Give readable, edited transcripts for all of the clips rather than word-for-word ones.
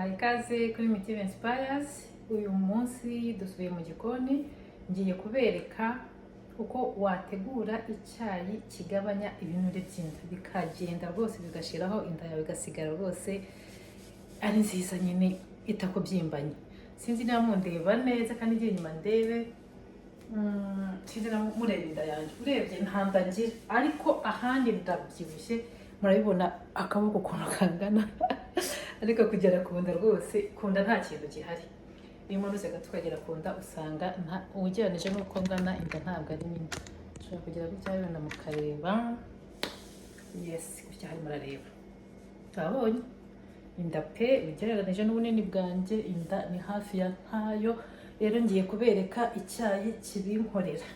Ikaze kuri Mitima Inspires. Uyu munsi dusubiye mu gikoni, ngiye kubereka uko wategura icyayi kigabanya ibinure by'inda bikagenda rwose bigashiraho inda yawe igasigara rwose ari nziza nyine itakubyimbanye. Sinzi niba mundeba neza kandi ngiye nyuma ndebe sinzi na mureba inda yanjye, urebye nta nda ngira ariko ahandi ndabyibushye, murabibona akaboko ukuntu kangana ariko kugera ku nda rwose ku nda nta kintu gihari. Iyo umuntu uze tukagera ku nda usanga ugereranije n'uko ngana inda ntabwo ari nini. Ushobora kugera gutya wenda mukareba, yes gutya hari murareba, turabonye inda pe ugereranije n'ubunini bwanjye inda ni hafi ya ntayo. Rero ngiye kubereka icyayi kibinkorera.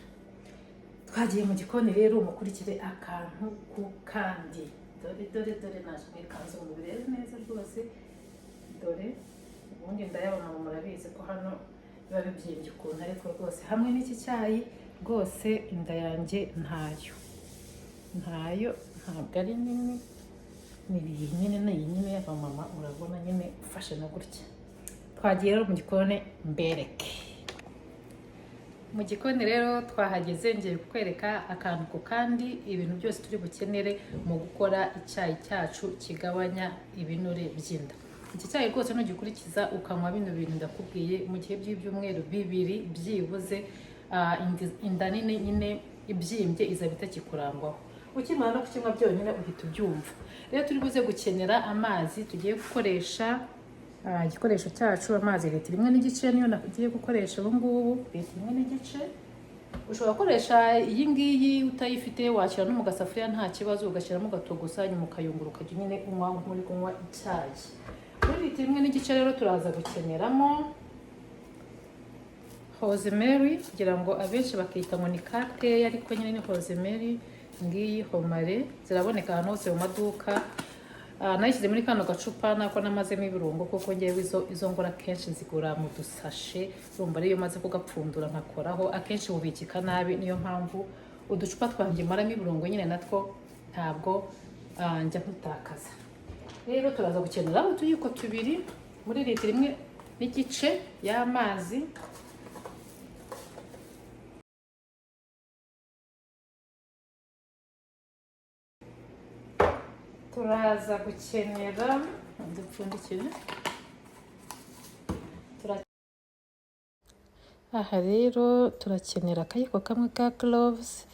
Twagiye mu gikoni rero mukurikire akantu ku kandi. Dore naje mwikanze umubiri neza rwose, dore ubundi ndayabona murabizi ko hano biba bibyimbye ukuntu, ariko rwose hamwe n'iki cyayi rwose inda yanjye ntayo ntabwo ari nini, ni iyi nyine y'abamama, urabona nyine ufashe na gutya. Twagiye rero mu gikoni mbereke. Mu gikoni rero twahageze, ngiye kukwereka akantu ku kandi ibintu byose turi bukenere mu gukora icyayi cyacu kigabanya ibinure by'inda. Iki cyayi rwose nugikurikiza ukanywa bino bintu ndakubwiye, mu gihe by'ibyumweru bibiri byibuze inda nini nyine ibyimbye izaba itakikurangwaho. Ukimara no kukinywa byonyine uhita ubyumva. Rero turi buze gukenera amazi, tugiye gukoresha igikoresho cyacu amazi litiro 1.5 niyo nagiye gukoresha ubu ngubu, litiro 1.5. Ushobora gukoresha iyi ngiyi utayifite, washyira no mu gasafuriya nta kibazo, ugashyiramo gatogosa nyuma ukayungura ukajya nyine unywa nk'uri kunywa icyayi. Muri litiro 1.5 rero turaza gukeneramo rosemary, kugira ngo abenshi bakita ngo ni kateya ariko nyine ni rosemary. Ngiyi homare ziraboneka ahantu hose mu maduka. Nayishyize muri kano gacupa nako namazemo ibirungo, kuko ngewe izo ngora kenshi zigura mu dusashe, urumva ariyo maze kugapfundura nkakoraho akenshi bubikika nabi. Niyo mpamvu uducupa twanjye maramo ibirungo nyine natwo ntabwo njya ntutakaza. Rero turaza gukenera utuyiko tubiri muri litiro 1.5 y'amazi. Turaza gukenera dupfundikire. Aha rero turakenera akayiko kamwe ka cloves.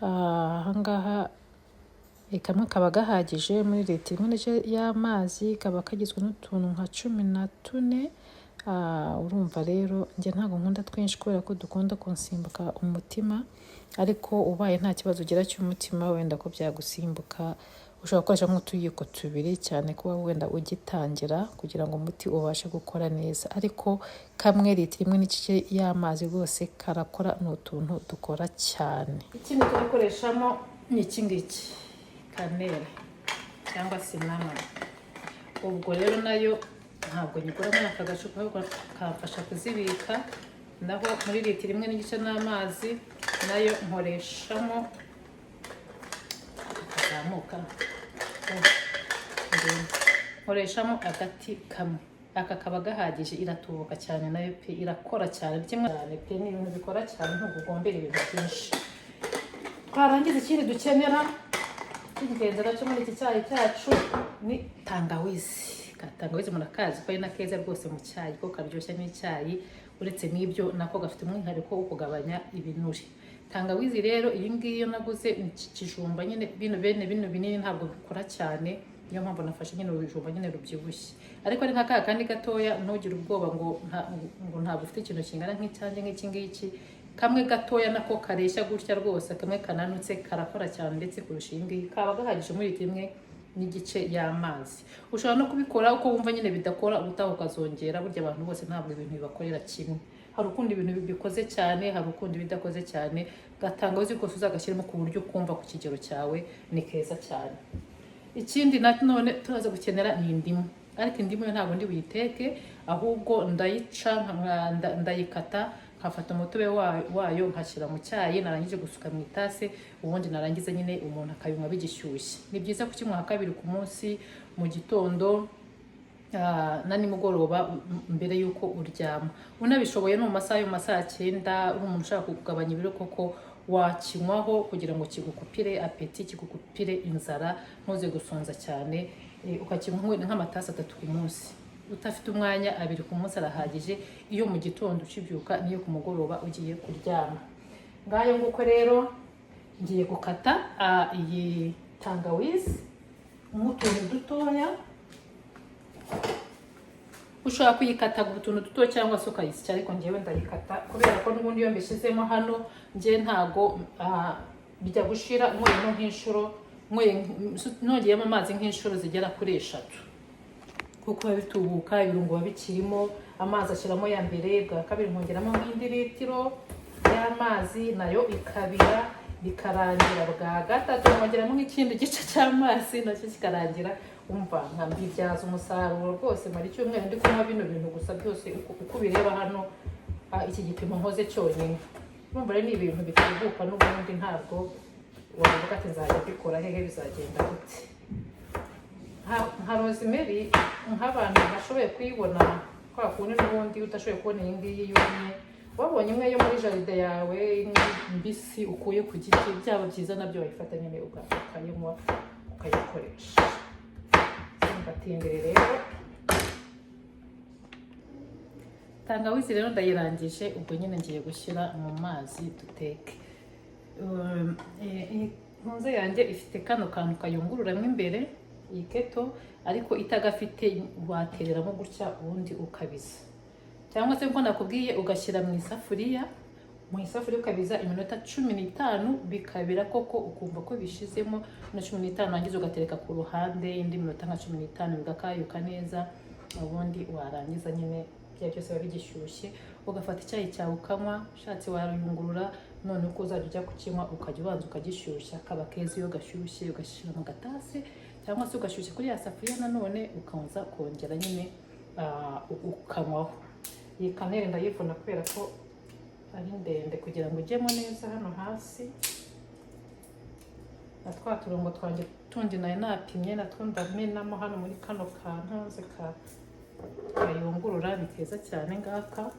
Ahangaha kamwe kaba gahagije muri litiro 1 y'amazi, kaba kagizwe n'utuntu nka 14. Urumva rero njye ntabwo nkunda twinshi kubera ko dukunda kunsimbuka umutima, ariko ubaye nta kibazo ugira cy'umutima wenda ko byagusimbuka, ushobora gukoresha nk'utuyiko tubiri, cyane kuba wenda ugitangira kugira ngo umuti ubashe gukora neza. Ariko kamwe litiro 1.5 y'amazi rwose karakora, ni utuntu dukora cyane. Ikindi turakoreshamo ni iki ngiki, kanere cyangwa cinnamon. Ubwo rero nayo ntabwo nyigura muri aka gacupa, ahubwo kamfasha kuzibika. Naho muri litiro 1.5 n'amazi nayo nkoreshamo kazamuka, nkoreshamo agati kamwe. Aka kaba gahagije, iratubuka cyane nayo pe, irakora cyane cyane pe, ni ibintu bikora cyane, ntugugombera ibintu byinshi. Twarangiza ikindi dukenera cy'ingenzi cyo muri iki cyayi cyacu ni tangawizi. Tangawizi murakazi ko ari na keza rwose mu cyayi, ko karyoshya n'icyayi. Uretse n'ibyo nako gafite umwihariko wo kugabanya ibinure. Tangawizi rero iyi ngiyi yo naguze ikijumba nyine, bino binini ntabwo bikora cyane, niyo mpamvu nafashe nyine urujumba nyine rubyibushye. Ariko ari nka kandi gatoya, ntugire ubwoba ngo ntabwo ufite ikintu kingana nk'icyanjye nk'iki ngiki. Kamwe gatoya nako kareshya gutya rwose, kamwe kananutse karakora cyane ndetse kurusha iyi ngiyi. Kaba gahagije muri litiro 1.5 y'amazi. Ushobora no kubikora uko wumva nyine bidakora, ubutaha ukazongera. Burya abantu bose ntabwo ibintu bibakorera kimwe, hari ukundi ibintu bikoze cyane, hari ukundi bidakoze cyane. Gatangawizi rwose uzagashyiramo ku buryo kumva ku kigero cyawe, ni keza cyane. Ikindi none turaza gukenera ni indimu, ariko indimu yo ntabwo ndi buyiteke, ahubwo ndayica ndayikata, nkafata umutobe wayo nkashyira mu cyayi, narangije gusuka mu itase, ubundi narangiza nyine umuntu akabinywa bigishyushye. Ni byiza kukinywa 2 ku munsi, mu gitondo na nimugoroba mbere y'uko uryama. Unabishoboye no mu masaha yo masaha 9 uri umuntu ushaka kugabanya ibiro koko wakinywaho kugira ngo kigukupire apeti, kigukupire inzara, ntuze gusonza cyane. Ukakinywa nk'amatasi 3 ku munsi. Utafite umwanya 2 ku munsi arahagije, iyo mu gitondo ucibyuka niyo ku mugoroba ugiye kuryama. Ngayo nguko rero ngiye gukata iyi tangawizi nk'utuntu dutoya. Ushobora kuyikata utuntu duto cyangwa se ukayisya, ariko ngewe ndayikata kubera ko n'ubundi iyo mbishizemo hano ngiye ntago bijya gushira nkoyemo nk'inshuro nongeyemo amazi nk'inshuro zigera kuri 3 kuko bitubuka ibirungo bikirimo. Amazi ashiramo ya mbere, bwa kabiri nkongeramo nk'indi litiro y'amazi, nayo ikabira bikarangira, bwa gatatu nkongeramo nk'ikindi gice cy'amazi nacyo kikarangira. Umva nkambibyaza umusaruro rwose mari cyumweru ndi kunywa bino bintu gusa byose uko bireba hano. Iki gipimo nkoze cyonyine, urumva rero ni ibintu bitubuka n'ubundi ntabwo wavuga ati nzajya bikora hehe, bizagenda gute. Nka rosemary nk'abantu bashoboye kuyibona kwa kundi n'ubundi utashoboye kubona iyi ngiyi yumye, wabonye imwe yo muri jaride yawe mbisi ukuye ku giti, byaba byiza nabyo wayifata nyine ukayinywa ukayikoresha. Batindire rero tangawizi rero ndayirangije, ubwo nyine ngiye gushyira mu mazi duteke. Inkoze yanjye ifite kano kantu kayungururamo imbere, iyi keto, ariko itagafite watereramo gutya ubundi ukabiza, cyangwa se uko nakubwiye ugashyira mu isafuriya ukabiza iminota 15 bikabira koko, ukumva ko bishizemo na 15, wangiza ugatereka ku ruhande indi minota nka 15 bigakayuka neza. Ubundi warangiza nyine bya byose biba bigishyushye, ugafata icyayi cyawe ukanywa, ushatse waruyungurura. None uko uzajya ujya kukinywa ukajya ubanza ukagishyushya, kaba keza iyo gashyushye ugashyira mu gatasi, cyangwa se ugashyushya kuri ya safuriya nanone ukaza kongera nyine ukanywaho. Iyi kaneri ndayivuna kubera ko ari ndende kugira ngo ujyemo neza hano hasi. Na twa turongo twanjye tundi nayo napimye natwo ndamenamo hano muri kano kantu kayungurura, ni keza cyane ngaka.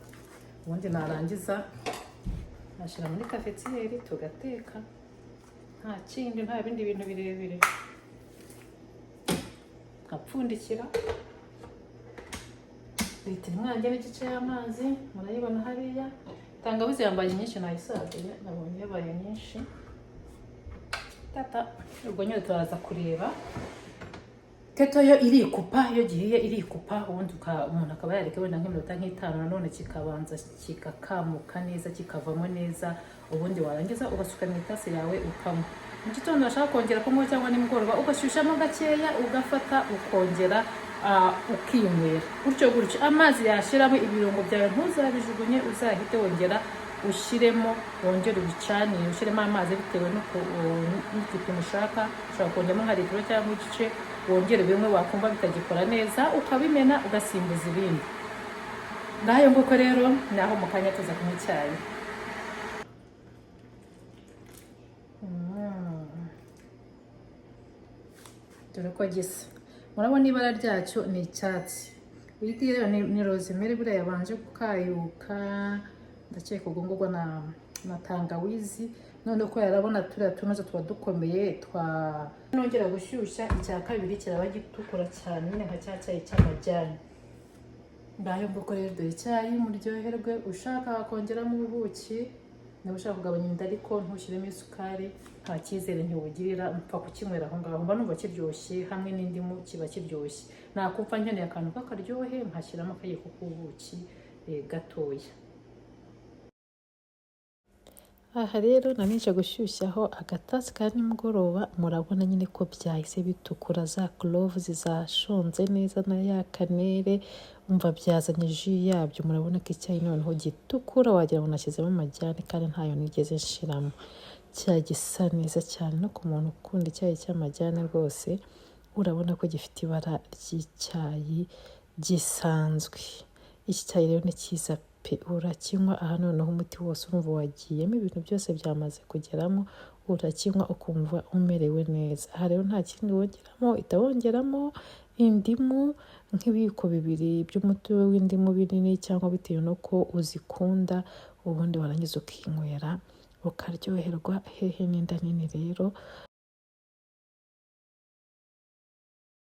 Ubundi narangiza nashyira muri kafetiyeri tugateka, nta kindi, nta bindi bintu birebire. Nkapfundikira litiro mwanjye n'igice y'amazi, murayibona hariya. Tangawizi yambaye nyinshi nayisaziye, nabonye yabaye nyinshi. Ubwo nyine turaza kureba. Keto yo irikupa, iyo gihiye irikupa, ubundi umuntu akaba yareka wenda nk'iminota nk'itanu, nanone kikabanza kigakamuka neza, kikavamo neza. Ubundi warangiza ugasuka mu itasi yawe ukanywa. Mu gitondo washaka kongera kunywa cyangwa nimugoroba ugashyushyamo gakeya, ugafata ukongera ukinywera gutyo. Amazi yashiramo ibirungo byawe ntuzabijugunye, uzahite wongera ushyiremo, wongere ubicanire, ushyiremo amazi bitewe n'igipimo ushaka. Ushobora kongeramo nka litiro cyangwa igice, wongere bimwe wakumva bitagikora neza ukabimena ugasimbuza ibindi. Ngayo nguko rero naho mu kanya tuza kunywa icyayi. Dore ko gisa, murabona ibara ryacyo ni icyatsi. Uyiti rero ni rosemary buriya yabanje gukayuka, ndakeka ubwo ngubwo na tangawizi. None ko yarabona turiya tunoze tuba dukomeye, nongera gushyushya icya kabiri kiraba gitukura cyane, nyine nka cya cyayi cy'amajyani. Ngayo nguko rero dore icyayi, muryoherwe. Ushaka wakongeramo ubuki, niba ushaka kugabanya inda ariko ntushyiremo isukari, nta cyizere ntiwugirira, mpfa kukinywera aho ngaho. Mba numva kiryoshye, hamwe n'indimu kiba kiryoshye. Nakumva nkeneye akantu k'akaryohe, mpashyiramo akayiko k'ubuki gatoya. Aha rero nanije gushyushyaho agatasi ka nimugoroba. Murabona nyine ko byahise bitukura, za cloves zashonze neza na ya kanere, umva byazanye jus yabyo. Murabona ko icyayi noneho gitukura, wagira ngo nashyizemo amajyani kandi ntayo nigeze nshiramo. Cyagisa neza cyane, no ku muntu ukunda icyayi cy'amajyani rwose urabona ko gifite ibara ry'icyayi gisanzwe. Iki cyayi rero ni cyiza pe, urakinywa aha noneho umuti wose urumva wagiyemo, ibintu byose byamaze kugeramo, urakinywa ukumva umerewe neza. Aha rero nta kindi wongeramo, uhita wongeramo indimu nk'ibiyiko 2 by'umutobe w'indimu binini cyangwa bitewe n'uko uzikunda, ubundi warangiza ukinywera ukaryoherwa. Hehe n'inda nini rero